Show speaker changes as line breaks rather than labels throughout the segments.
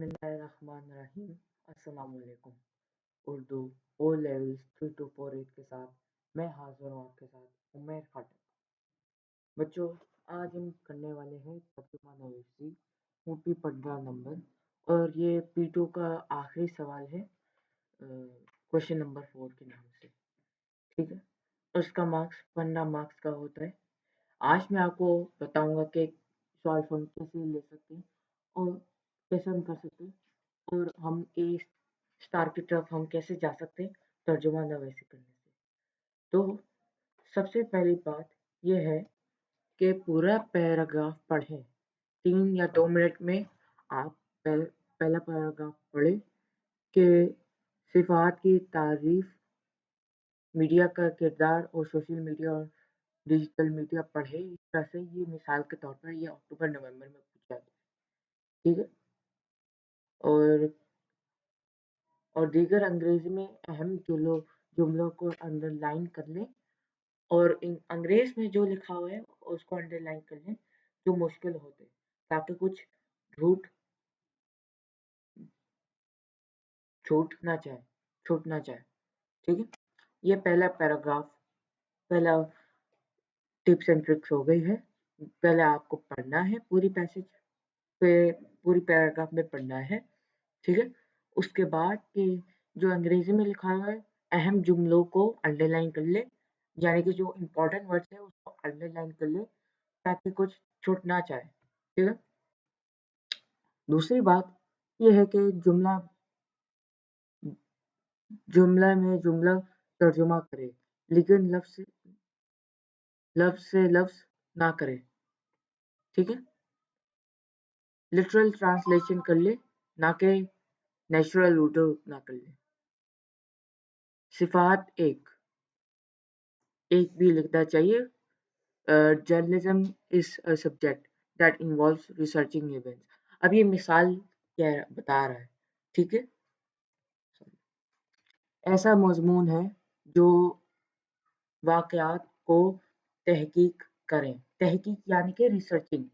बिस्मिल्लाहिर्रहमानिर्रहीम। अस्सलाम वालेकुम। उर्दू ओ लेवल्स 3248 के साथ मैं हाजिर हूँ आपके साथ उमेर फाटक। बच्चों, आज हम करने वाले हैं तर्जुमा नवीसी ऊपी 15 नंबर, और ये P2 का आखिरी सवाल है क्वेश्चन नंबर 4 के नाम से। ठीक है, उसका मार्क्स 15 मार्क्स का होता है। आज मैं आपको बताऊंगा कि सॉल्व हम कैसे ले सकते हैं और कैसे हम कर सकते हैं, और हम ए स्टार की तरफ हम कैसे जा सकते हैं तर्जुमा नवीसी करने से। तो सबसे पहली बात यह है कि पूरा पैराग्राफ पढ़ें। 3 या 2 मिनट में आप पहला पैराग्राफ पढ़ें कि सिफात की तारीफ, मीडिया का किरदार और सोशल मीडिया और डिजिटल मीडिया पढ़े। इस तरह से ये मिसाल के तौर पर ये अक्टूबर नवंबर में पूछा जाता है। ठीक है, और दीगर अंग्रेजी में अहम जुमलों को अंडरलाइन कर लें, और अंग्रेज में जो लिखा हुआ है उसको अंडरलाइन कर लें जो मुश्किल होते, ताकि कुछ झूठ छूट ना जाए। ठीक है, ये पहला पैराग्राफ, पहला टिप्स एंड ट्रिक्स हो गई है। पहले आपको पढ़ना है पूरी पैसेज पे, पूरी पैराग्राफ में पढ़ना है। ठीक है, उसके बाद कि जो अंग्रेजी में लिखा हुआ है अहम जुमलों को अंडरलाइन कर ले, यानी कि जो इम्पोर्टेंट वर्ड्स है उसको अंडरलाइन कर ले ताकि कुछ छूट ना जाए। ठीक है, दूसरी बात यह है कि जुमला तर्जुमा करे, लेकिन लफ्ज से लफ्ज ना करे। ठीक है, लिटरल ट्रांसलेशन कर ले, ना कि नेचुरल उर्दू ना कर ले। सिफात एक भी लिखना चाहिए। Journalism is a subject that involves researching events. अब ये मिसाल क्या बता रहा है। ठीक है, ऐसा मजमून है जो वाकयात को तहकीक करें। तहकीक यानी कि रिसर्चिंग।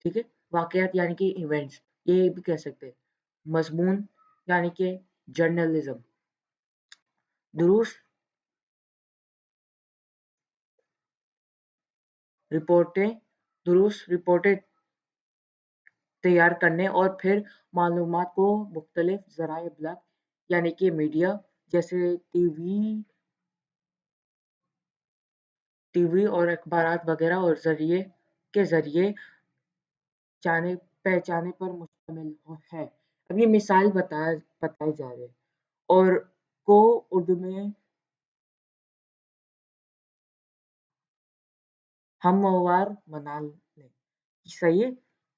ठीक है, वाकयात यानी कि इवेंट्स, ये भी कह सकते हैं। मजमून यानी कि जर्नलिज्म। दुरुस्त रिपोर्टें तैयार करने और फिर मालूमात को मुख्तलिफ ज़राए अबलाग यानी कि मीडिया जैसे टीवी और अखबारात वगैरह और के जरिए पहचाने पर मुश्तमिल है। अब ये मिसाल बताए जा रहे हैं, और को उर्दू में हमवार बना लें। सही है,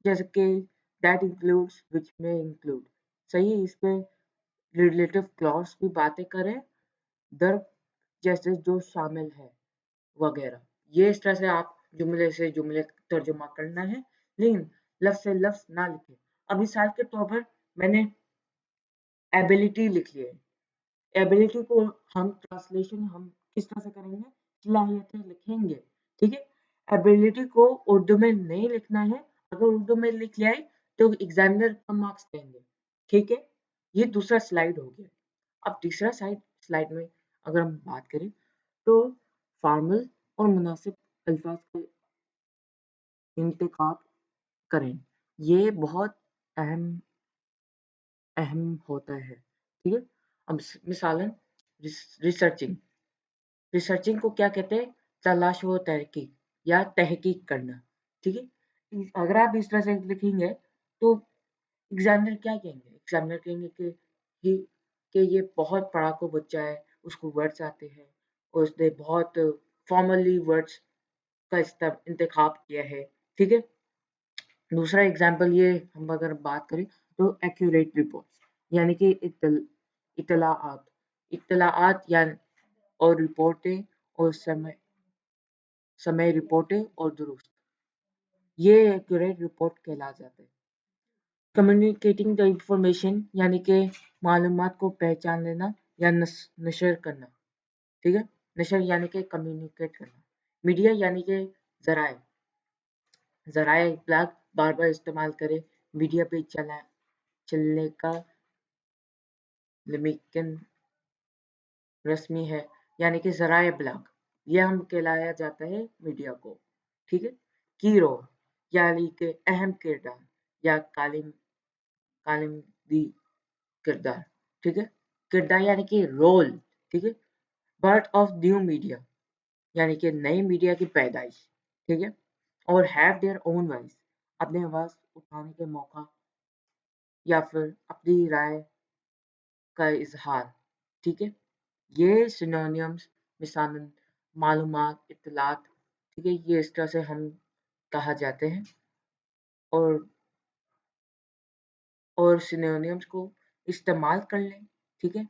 जैसे कि दैट इंक्लूड्स, विच में इंक्लूड। सही है, इस पे रिलेटिव क्लॉज भी बातें करें, दर जैसे जो शामिल है वगैरह। ये इस तरह से आप जुमले से जुमले तर्जुमा करना है, लेकिन लफ्ज से लफ्ज ना लिखें। अब मिसाल के तौर पर मैंने एबिलिटी लिख लिया है। एबिलिटी को हम किस तरह से करेंगे, सलाहियतें लिखेंगे। ठीक है, एबिलिटी को उर्दू में नहीं लिखना है। अगर उर्दू में लिख लिया है तो एग्जामिनर कम मार्क्स देंगे। ठीक है, ये दूसरा स्लाइड हो गया। अब तीसरा स्लाइड में अगर हम बात करें तो फॉर्मल और मुनासिब अल्फाज का इंतखाब करें। ये बहुत अहम अहम होता है। ठीक है, अब मिसालन रिसर्चिंग को क्या कहते हैं, तलाश व तहकीक या तहकीक करना। ठीक है, अगर आप इस तरह से लिखेंगे तो एग्जामिनर क्या कहेंगे, एग्जामिनर कहेंगे कि ये बहुत पढ़ाकू बच्चा है, उसको वर्ड्स आते हैं और उसने बहुत फॉर्मली वर्ड्स का इंतखाब किया है। ठीक है, दूसरा एग्जाम्पल ये हम अगर बात करें तो एक्यूरेट रिपोर्ट्स यानी कि इतलाआत या और रिपोर्टें और समय रिपोर्टें और दुरुस्त, ये एक्यूरेट रिपोर्ट कहला जाते हैं। कम्युनिकेटिंग द इंफॉर्मेशन यानी कि मालूमात को पहचान लेना या नशर करना। ठीक है, नशर यानी कि कम्युनिकेट करना। मीडिया यानी कि जराए इब्लाग बार बार इस्तेमाल करें, मीडिया पे चलने का लिमिकन रस्मी है, यानी कि ज़राए इब्लाग, ये हम कहलाया जाता है मीडिया को, ठीक है। की रोल, यानी कि अहम किरदार या कालिंदी किरदार, ठीक है। किरदार यानी कि रोल, ठीक है। बर्थ ऑफ न्यू मीडिया, यानी कि नई मीडिया की पैदाइश, ठीक है। और हैव देयर ओन वॉइस, अपने आवाज उठाने के मौका या फिर अपनी राय का इजहार, ठीक है। ये सिनोनिम्स मिसालन मालूमात, इत्तलात, ठीक है, ये इस तरह से हम कहा जाते हैं। और सिनोनिम्स को इस्तेमाल कर लें, ठीक है,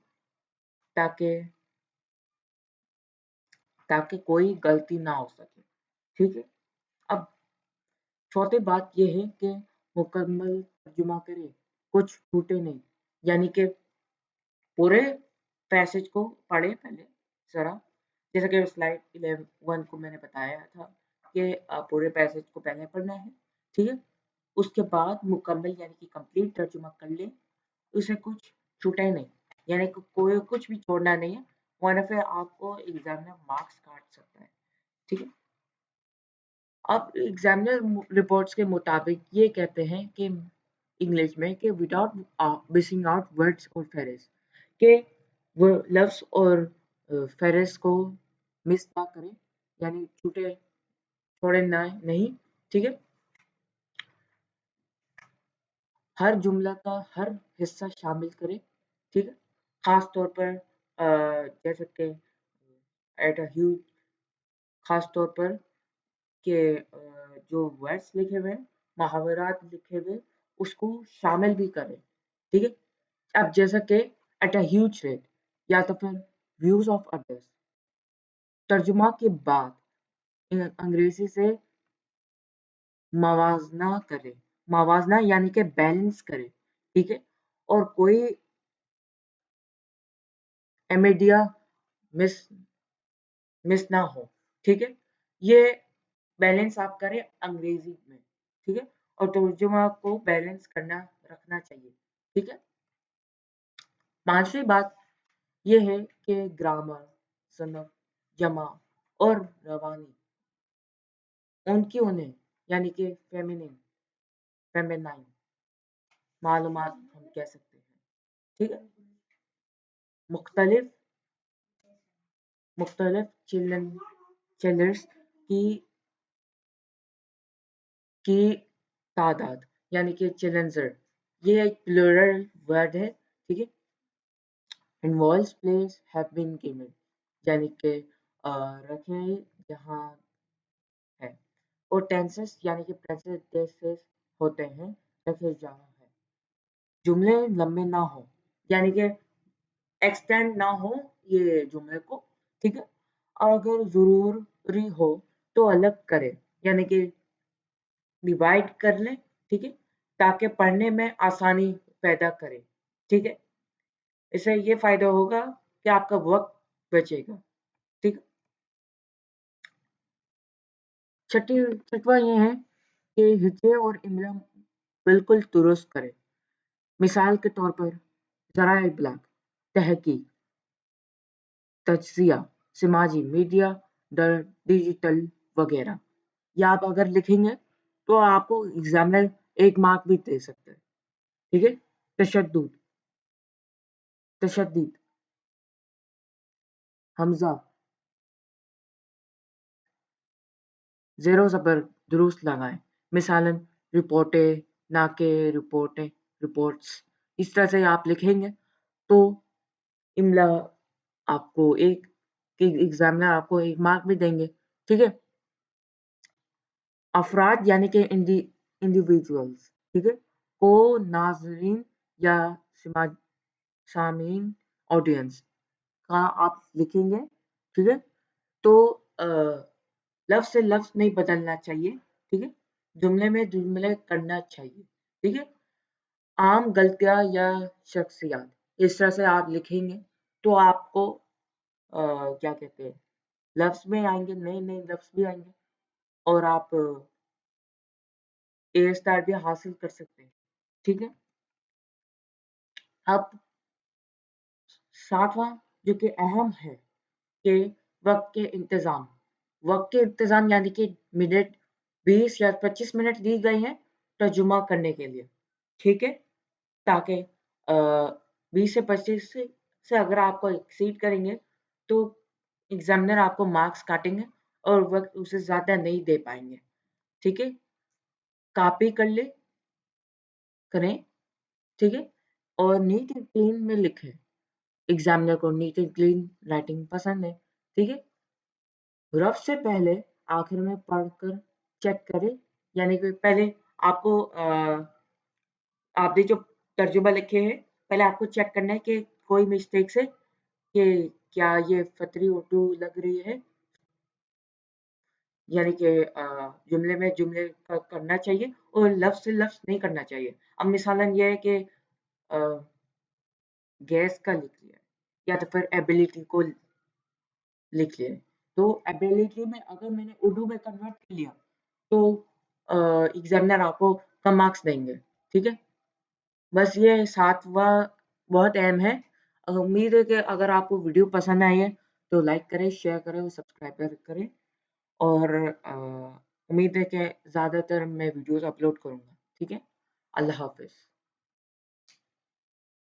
ताकि कोई गलती ना हो सके, ठीक है। अब चौथी बात ये है कि मुकम्मल तर्जुमा करें, कुछ छूटे नहीं, यानी कि पूरे पैसेज को पढ़े पहले जरा, जैसा कि स्लाइड 11 को मैंने बताया था कि पूरे पैसेज को पहले पढ़ना है, ठीक है। उसके बाद मुकम्मल यानी कि कंप्लीट तर्जुमा कर ले, उसे कुछ छूटे नहीं, यानी कि कोई कुछ भी छोड़ना नहीं है, वरना फिर आपको एग्जाम में मार्क्स काट सकता है, ठीक है। अब एग्जामिनर रिपोर्ट्स के मुताबिक ये कहते हैं कि इंग्लिश में कि विदाउट मिसिंग आउट वर्ड्स और फ्रेज, के वो लफ्ज और फ्रेज को मिस ना करें, यानी छूटे छोड़े ना नहीं, ठीक है। हर जुमला का हर हिस्सा शामिल करें, ठीक है। खास तौर पर जैसे कि एट अ ह्यूज, खास तौर पर के जो वर्ड्स लिखे हुए हैं, मुहावरात लिखे हुए, उसको शामिल भी करें, ठीक है। अब जैसा कि एट अ ह्यूज रेट या तो फिर व्यूज ऑफ अदर्स, तर्जुमा के बाद अंग्रेजी से मवाजना करें, मवाजना यानी कि बैलेंस करें, ठीक है। और कोई एमेडिया मिस ना हो, ठीक है। ये बैलेंस आप करें अंग्रेजी में, ठीक है। और तर्जुमा को बैलेंस करना रखना चाहिए, ठीक है। पांचवी बात ये है कि ग्रामर, सनफ, जमा और रवानी, उनकी उन्हें, यानी कि फेमिनाइन मालूमात हम कह सकते हैं, ठीक है। मुख्तलिफ मुख्तलिफ चिल्लर्स की की तादाद, यानी कि चिल्लर, ये एक प्लूरल वर्ड है, ठीक है। Involves place have been given, यानी कि रखे जहाँ है। और टेंसेस यानी कि प्रेजेंट टेंसेस होते हैं, रखे जहाँ है। जुमले लंबे ना हो, यानी कि एक्सटेंड ना हो ये जुमले को, ठीक है। अगर जरूरी हो तो अलग करें, यानी कि डिवाइड कर लें, ठीक है, ताकि पढ़ने में आसानी पैदा करे, ठीक है। इससे ये फायदा होगा कि आपका वक्त बचेगा, ठीक है। छठवा ये है कि हिज्जे और इमला बिल्कुल दुरुस्त करें। मिसाल के तौर पर ज़राए इब्लाग, तहकीक, तज्ज़िया, समाजी मीडिया, डिजिटल वगैरह, या आप अगर लिखेंगे तो आपको एग्जामिनर 1 मार्क भी दे सकते हैं, ठीक है। तशद्दुद, तशद्दुद, हमजा, ज़ेरो ज़बर दुरुस्त लगाएं। मिसालन रिपोर्टें, ना के रिपोर्टें, रिपोर्ट्स, इस तरह से आप लिखेंगे तो इमला आपको एग्जामिनर आपको 1 मार्क भी देंगे, ठीक है। अफराद यानी कि इंडिविजुअल्स, ठीक है, को नाजरीन या सामीन ऑडियंस का आप लिखेंगे, ठीक है। तो लफ्ज से लफ्ज नहीं बदलना चाहिए, ठीक है। जुमले में जुमले करना चाहिए, ठीक है। आम गलतियां या शख्सियात, इस तरह से आप लिखेंगे तो आपको क्या कहते हैं, लफ्ज में आएंगे, नए नए लफ्ज भी आएंगे, और आप ए स्टार भी हासिल कर सकते हैं, ठीक है। अब 7वां जो कि अहम है कि वक्त के इंतजाम यानी कि मिनट 20 या 25 मिनट दी गई हैं तर्जुमा करने के लिए, ठीक है, ताकि 20 से 25 से अगर आपको एक्सीड करेंगे तो एग्जामिनर आपको मार्क्स काटेंगे और वक्त उसे ज्यादा नहीं दे पाएंगे, ठीक है। कॉपी कर ले करें, ठीक है, और नीट एंड क्लीन में लिखें। एग्जामिनर को नीट एंड क्लीन राइटिंग पसंद है, ठीक है। रफ से पहले आखिर में पढ़कर चेक करें, यानी कि पहले आपको आपने जो तर्जुमा लिखे हैं पहले आपको चेक करना है कि कोई मिस्टेक से कि क्या ये फतरी उर्दू लग रही है, यानी कि जुमले में जुमले करना चाहिए और लफ्ज से लफ्ज नहीं करना चाहिए। अब मिसालन ये है कि गैस का लिख लिया या तो फिर एबिलिटी को लिख लिया, तो एबिलिटी में अगर मैंने उर्दू में कन्वर्ट कर लिया तो एग्जामिनर आपको कम मार्क्स देंगे, ठीक है। बस ये 7वां बहुत अहम है। उम्मीद है कि अगर आपको वीडियो पसंद आई है तो लाइक करें, शेयर करें और सब्सक्राइब करें, और उम्मीद है कि ज़्यादातर मैं वीडियोस अपलोड करूँगा, ठीक है। अल्लाह हाफ़िज़।